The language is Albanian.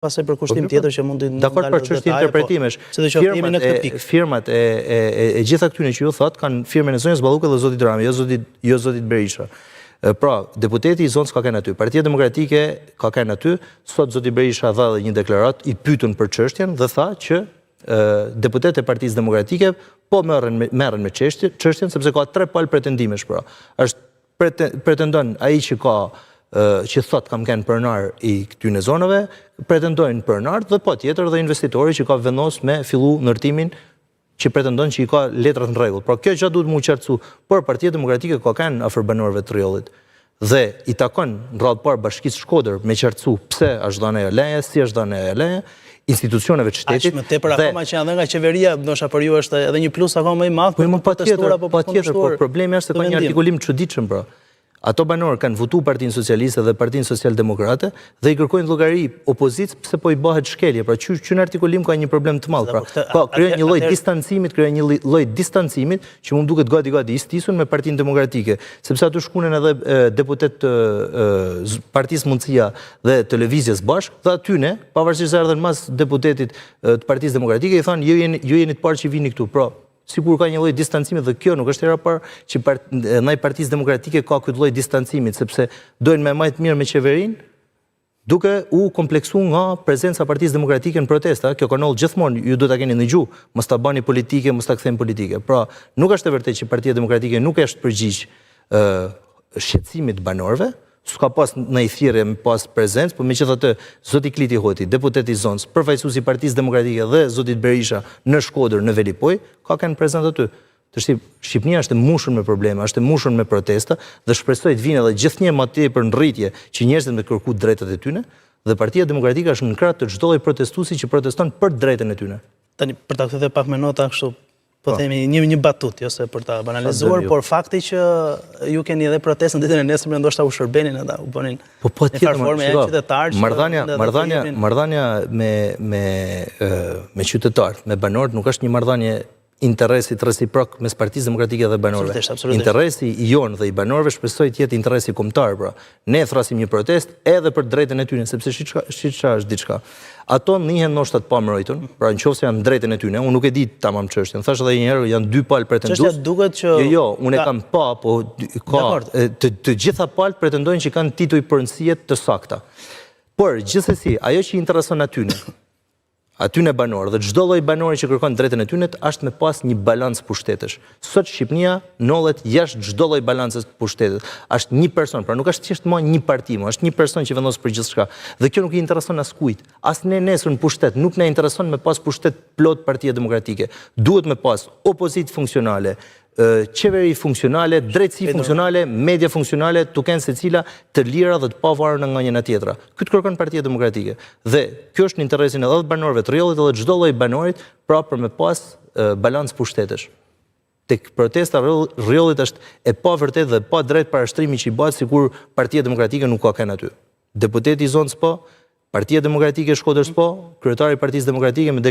pastaj për kushtim tjetër që mund të ndalë. Dakor, për çështje interpretimesh. Firmat e gjitha këtyre që ju thot kanë firmën e zonës Balluke dhe zotit Rami, jo zotit Berisha. Pra, deputeti i zonës ka kanë aty, Partia Demokratike ka kanë aty, sot zoti Berisha dha dhe një deklarat, i pyetën për çështjen dhe tha që deputetët e Partisë Demokratike po merren me çështjen sepse ka 3 palë pretendimesh, pra. Pretendon ai që thot kam kanë pronar i këtyre zonave, pretendojnë pronar dhe patjetër dhe investitori që ka vendos me fillu ndërtimin që pretendon që i ka letrat në rregull. Pra kjo gjë duhet më qartësu, por Partia Demokratike ka kanë afër banorëve të rrjellit dhe i takon në radhë parë Bashkisë Shkodër me qartësu pse është dhënë ajo leje, si është dhënë ajo leje, institucioneve të shtetit. Aq më tepër akoma që janë nga qeveria, ndoshta për ju është edhe një plus akoma më i madh për të protestuar apo për të kundërshtuar. Po problemi është se ka një artikulim të çuditshëm, pra. Ato banorë kanë votuar Partinë Socialiste dhe Partinë Social-Demokrate dhe i kërkojnë llogari opozicës pse po i bëhet shkelje. Pra që në artikulim ka një problem të madh. Pra krijon një lloj distancimit, që më duket gati istisun me Partinë Demokratike, sepse aty shkunen edhe deputet të Partisë Mundësia dhe Televizjes bashkë, dhe atyne, pavarësisht se erdhen mas deputetit të Partisë Demokratike, i thonë ju jeni të parë që vini këtu. Pra, sikur ka një lloj distancimit dhe kjo nuk është hera parë që ndaj Partisë Demokratike ka këtë lloj distancimit, sepse dojnë me majtë mirë me qeverinë, duke u kompleksu nga prezenca Partisë Demokratike në protesta. Kjo kanal gjithmonë ju duhet ta keni ndëgju, mos ta bani politike, mos ta kthejmë politike. Pra, nuk është e vërtetë që Partia Demokratike nuk është përgjigj shqetësimit banorëve, s'ka pas në i thirrje me pas prezencë, por megjithatë zoti Kliti Hoti, deputeti i zonës, përfaqësuesi i Partisë Demokratike dhe zoti Berisha në Shkodër, në Velipoj, ka kanë prezent aty. Shqipënia është e mbushur me probleme, është e mbushur me protesta dhe shpresoj të vinë edhe gjithnjë më tepër në rritje që njerëzit me kërku drejtat e tyre dhe Partia Demokratike është në krah të çdo lloj protestuesi që proteston për drejtën e tyre. Tani për ta kthyer pak me nota kështu, po themi një batut, jo se për ta banalizuar, por fakti që ju keni edhe protestën ditën e nesërme ndoshta u shërbenin ata, u bënin në farforme janë qytetarë. Marrëdhënia me qytetarët, me banorët nuk është një marrëdhënie interesit reciprok mes Partisë Demokratike dhe banorëve. Interesi i jonë dhe i banorëve shpresoj të jetë interesi kombëtar, pra. Ne thrasim një protestë edhe për drejtën e tyre, sepse shiçka është diçka. Ato njihen ndoshta të pamërojtur, pra nëse janë drejtën e tyre, unë nuk e di tamam çështjen. Thash edhe një herë, janë 2 palë pretendues. Çështja duket që Jo, unë e kam pa, po ka të gjitha palët pretendojnë që kanë tituj përgjegjësie të sakta. Por gjithsesi, ajo që i intereson atyne banorë dhe çdo lloj banori që kërkon drejtën e tyre është me pas një balancë pushtetesh. Sot Shqipënia nollet jashtë çdo lloj balancës pushtetit. Është një person, pra nuk është thjesht më një parti, është një person që vendos për gjithçka. Dhe kjo nuk i intereson askujt. As ne nesër në pushtet nuk na intereson me pas pushtet plot Partia Demokratike. Duhet me pas opozitë funksionale, qeveri funksionale, drejtësi funksionale, media funksionale, tu kenë secila të lira dhe të pavarur nga njëra tjetra. Këtë kërkon Partia Demokratike. Dhe kjo është në interesin edhe të banorëve të rrjellit edhe çdo lloj banorit, pra për me pas balancë pushtetesh. Tek protesta rrjellit është e pavërtetë dhe pa drejt parashtrimi që i bëhet sikur Partia Demokratike nuk ka kanë aty. Deputeti i zonës po, Partia Demokratike e Shkodrës po, kryetari i Partisë Demokratike me